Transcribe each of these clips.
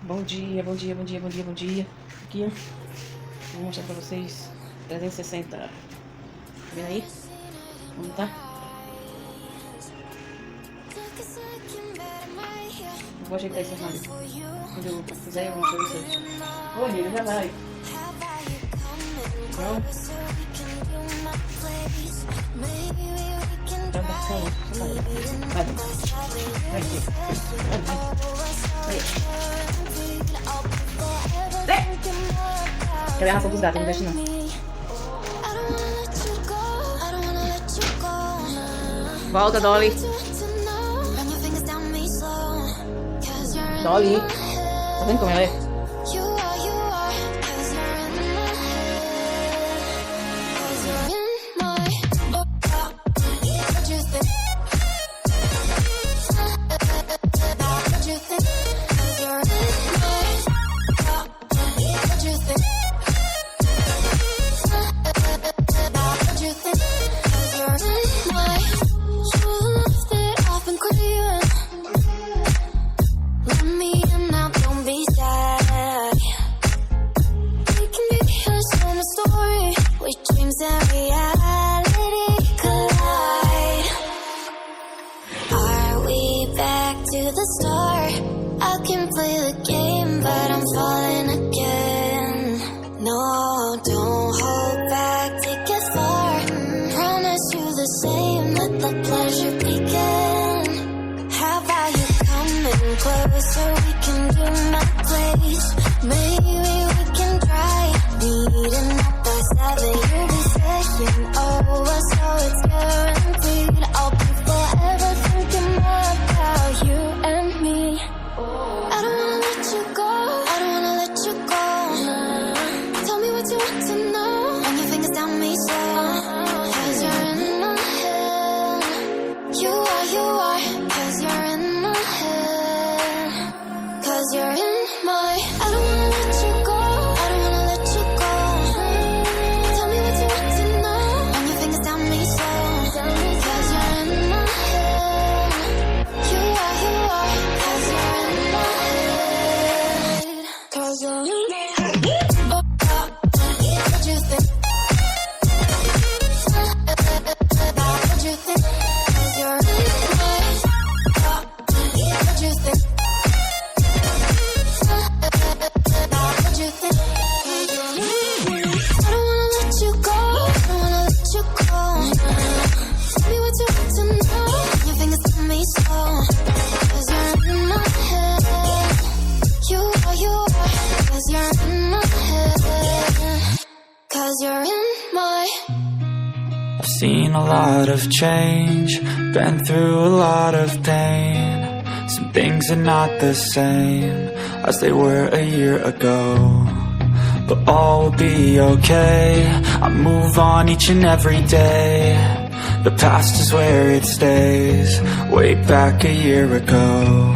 Bom dia, bom dia, bom dia, bom dia, bom dia. Aqui, vou mostrar pra vocês 360. Tá vendo aí? Como tá? Vou ajeitar esse armário. Quando eu fizer, eu vou mostrar pra vocês. Ô, amiga, já vai. Então, já tá saindo. Vai. Vai aqui. Vai. Quer ver a raça dos gatos, não mexe não. Volta, Dolly. Dolly. Tá vendo como ela é? Seen a lot of change, been through a lot of pain. Some things are not the same as they were a year ago, but all will be okay. I move on each and every day. The past is where it stays, way back a year ago.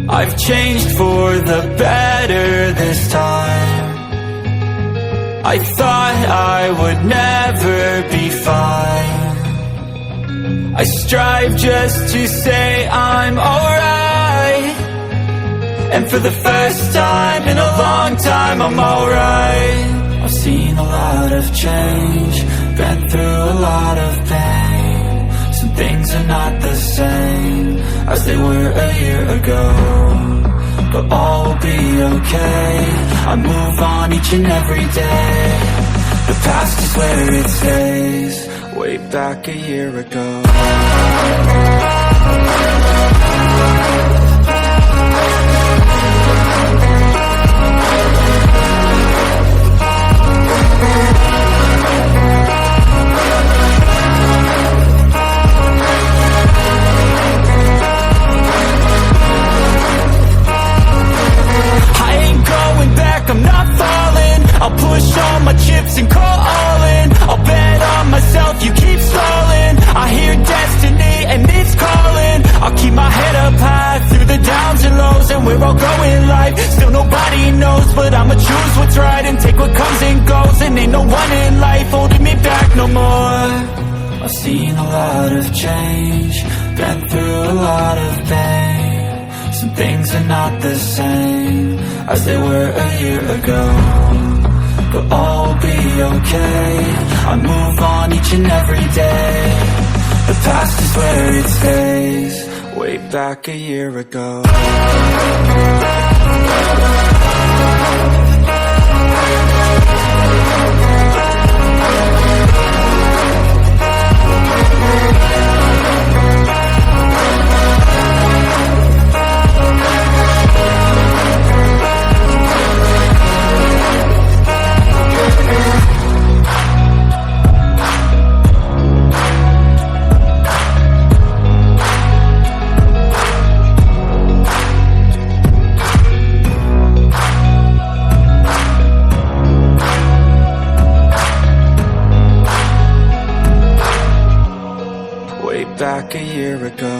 I've changed for the better this time. I thought I would never be fine. I strive just to say I'm alright, and for the first time in a long time I'm alright. I've seen a lot of change, been through a lot of pain. Some things are not the same as they were a year ago, but all will be okay. I move on each and every day. The past is where it stays, way back a year ago. I'm not falling, I'll push all my chips and call all in. I'll bet on myself, you keep stalling. I hear destiny and it's calling. I'll keep my head up high through the downs and lows, and we're all growing life. Still nobody knows, but I'ma choose what's right and take what comes and goes. And ain't no one in life holding me back no more. I've seen a lot of change, been through a lot of pain. Some things are not the same as they were a year ago, but all will be okay. I move on each and every day. The past is where it stays, way back a year ago. Back a year ago.